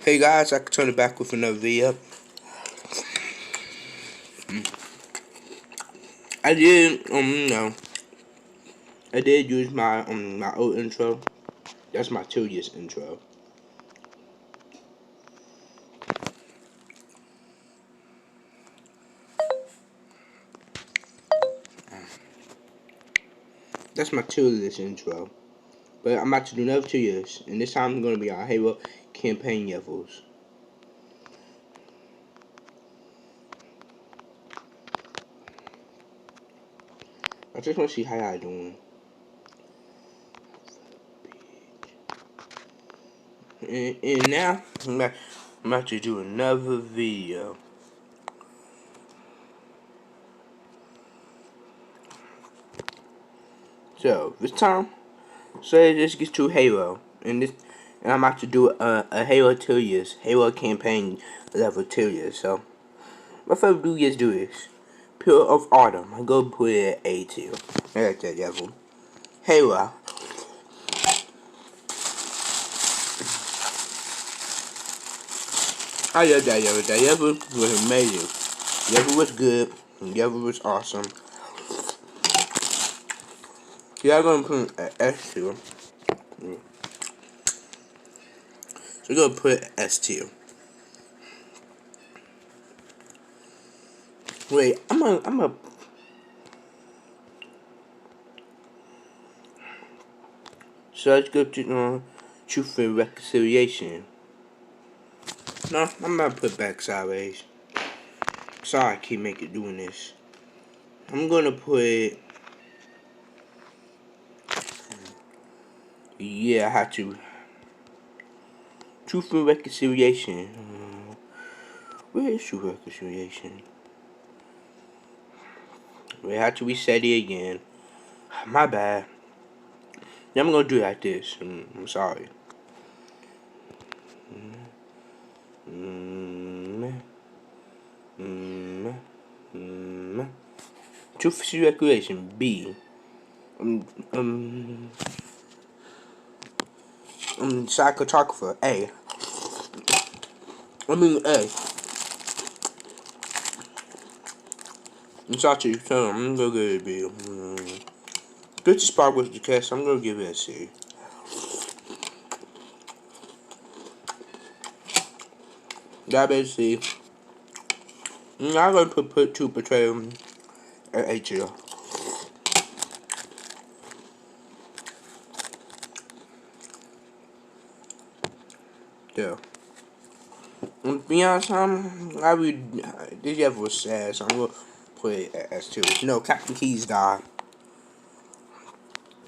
Hey guys, I can turn it back with another video. I did, I did use my my old intro. That's my 2 years intro. That's my 2 years intro. But I'm about to do another 2 years, and this time I'm gonna be on Halo campaign levels. I just want to see how y'all doing. And now I'm about to do another video. So this time, this gets to Halo, and I'm about to do a Halo 2 years, Halo campaign level 2 years. So what further do you guys do this? Pure of Autumn. I go put it at A tier. I like that level. Halo. I love that level. That level was amazing. The level was good. The level was awesome. Yeah, I'm gonna put an S tier. So we're gonna put S tier. Wait, I'm a. So let's go to Truth and Reconciliation. No, I'm gonna put back sideways. Sorry, I keep doing this. I'm gonna put. Yeah, I have to. Truth and Reconciliation. Where is Truth and Reconciliation? We have to reset it again. My bad. Now I'm gonna do it like this. I'm sorry. Truth and Reconciliation B. Psychotographer A. A. I'm sorry, so I'm gonna give it a B. Good spot with the cast, I'm gonna give it a C. Diabetes C. I'm gonna put two portrayal at A tier. Yeah. To be honest, this ever was sad, so I'm gonna put it at S tier. No, Captain Keys died.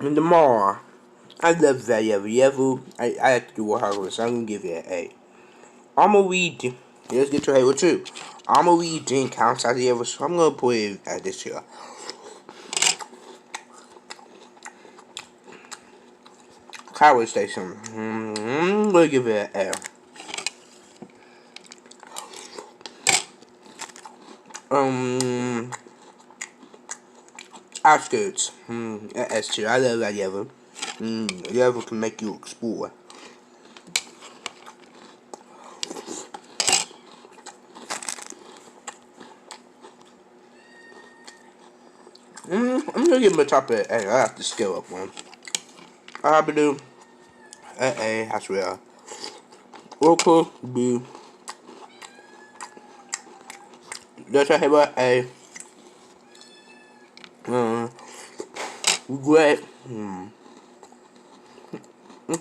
And tomorrow, I love that level. I have to do a hard one, so I'm gonna give it an A. Armory, let's get to Halo 2. Armory didn't count as the ever, so I'm gonna put it at this tier. Coward Station, I'm gonna give it an A. Outskirts, S tier. I love that level. Level can make you explore. I'm gonna give him a top of A. I have to scale up one. I have to do A, I swear. Oracle B. Delta Halo A. Regret.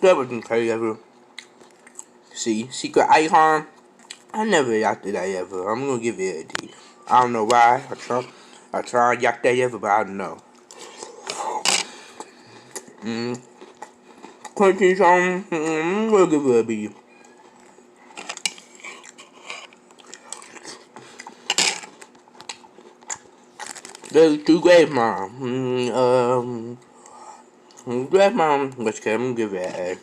That wasn't crazy ever. C. Secret Icon. I never got that ever. I'm gonna give it a D. I don't know why. I tried got that ever, but I don't know. Quentin song. I'm gonna give it a B. There's two Grave Mom. Grave Mom, which I'm gonna give it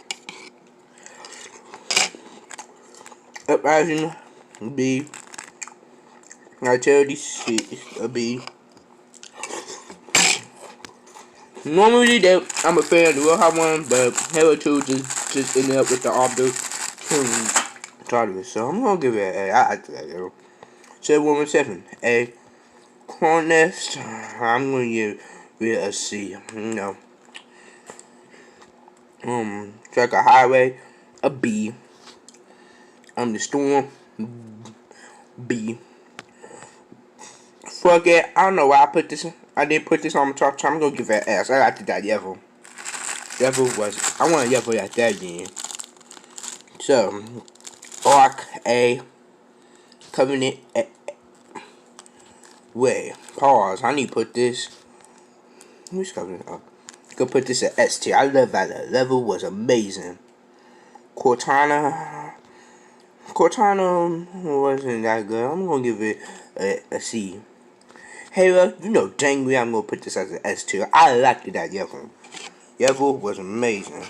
a Uprising B. Vitality C, a B. Normally I'm a fan of the Real Hot one, but Halo 2 just ended up with the Obdo started, so I'm gonna give it an A. I like that, yo. 717, A. Cornest, I'm gonna give it a C. You know, Tracker Highway, a B. The Storm, B. Fuck it, I don't know why I put this. I didn't put this on the top, so I'm gonna give it an S. I like that Yevel. Yevel was. I want to Yevel at that again. So, Ark A. Covenant A. Wait, pause. I need to put this. Who's Covenant? Oh, go put this at S tier. I love that. The level was amazing. Cortana wasn't that good. I'm gonna give it a C. Halo, you know dang well I'm gonna put this as an S tier. I liked it that Yevel. Yevel was amazing.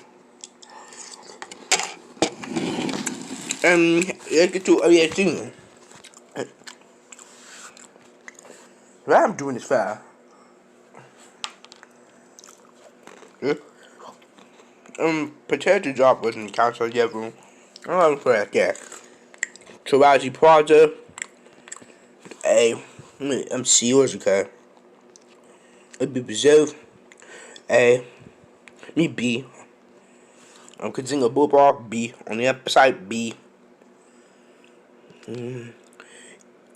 Let's get to OSG. Why I'm doing this fast? Potato Drop wasn't council Yevel. I'm gonna put it there. Taraji Plaza, A. C was okay. It'd be Brazil, A. Me B. Kazinga Bullbar, B. On the upper side, B.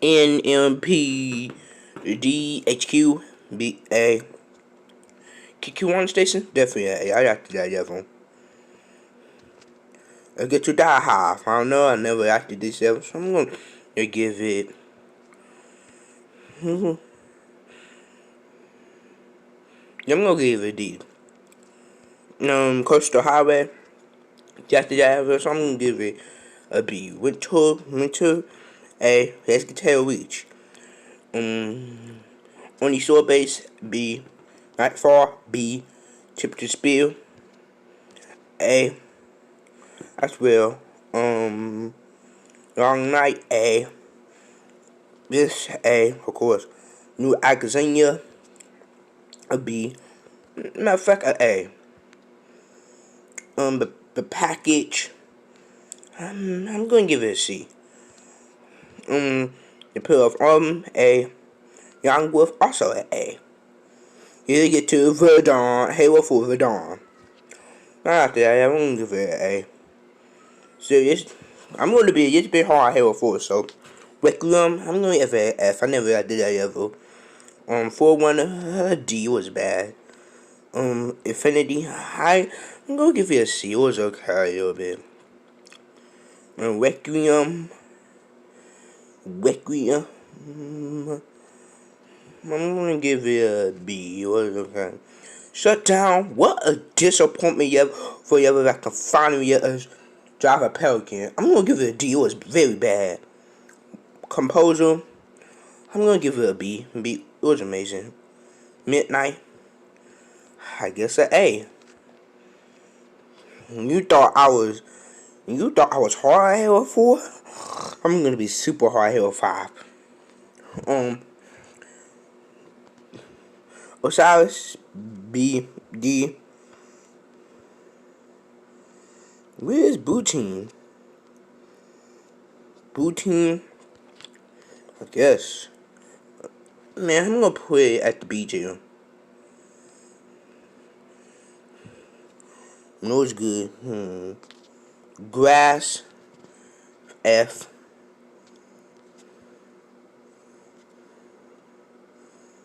NMP DHQ, B. A. QQ1 station, definitely A. I like that level. I get to Die Half. I don't know, I never acted this level, so I'm gonna give it. I'm gonna give it a D. Coastal Highway, after that level, so I'm gonna give it a B. Went to A. Let's get Tail Reach. Only Shore Base, B. Nightfall, B. Tip to Spill, A. As well. Long Night, A. This, A. Of course. New Alexandria, a B. Matter of fact, a A. The Package, I'm gonna give it a C. The Pill of A. Young Wolf, also an A. You get to Verdun, Halo 4 Verdun. After that, I'm gonna give it an A. So I'm gonna be a little bit hard on Halo 4, so Requiem, I'm gonna give it an F. I never did that level. 4-1 D was bad. Infinity High, I'm gonna give it a C. It was okay a little bit. Requiem, I'm gonna give it a B. It was okay. Shutdown, what a disappointment for you ever that can finally drive a Pelican. I'm gonna give it a D. It was very bad. Composer, I'm gonna give it a B. It was amazing. Midnight, I guess an A. You thought I was hard at Halo 4? I'm gonna be super hard at Halo 5. Osiris, B, D. Where's Booteen? I guess. Man, I'm gonna put it at the B tier. No, it's good. Grass, F.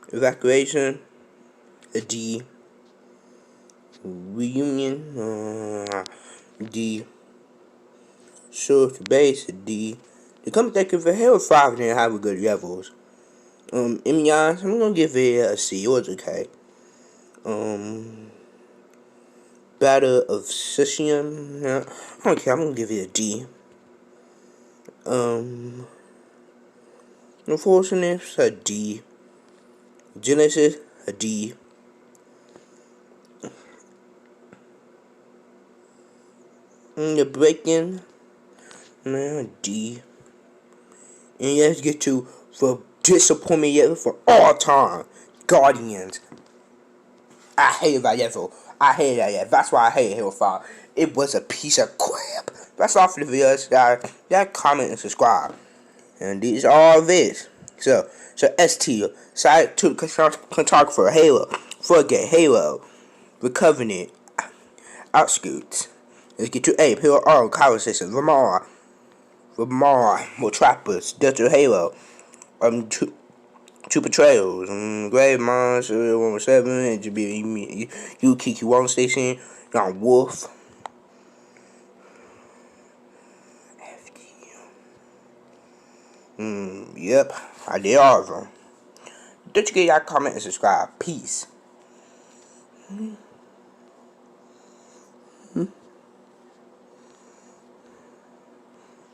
Evacuation, a D. Reunion, D. Short Base, a D. To come think of it, Halo 5 didn't have a good levels. Imyans, I'm gonna give it a C. It was okay. Battle of Sicyon, I don't care. I'm gonna give it a D. Unfortunate, a D. Genesis, a D. The Breaking, man, a D. And let's get to for disappointment yet for all time, Guardians. I hate that level. I hate that level. That's why I hate Halo 5. It was a piece of crap. That's all for the video, guys. Comment and subscribe. And these are all this. So ST, side to cartographer, Halo, Forget, Halo, the Covenant, Outskirts. Let's get to Ape, Hero R, Conversation, Lamar, Trappers, Delta Halo, two Betrayals, Grave Monster, 117, you Kiki One Station, Young Wolf. Yep, I did all of them. Don't forget y'all comment and subscribe. Peace.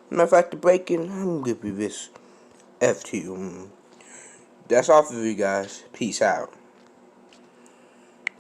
Matter of fact, the breaking, I'm gonna give you this FT. That's all for you guys. Peace out.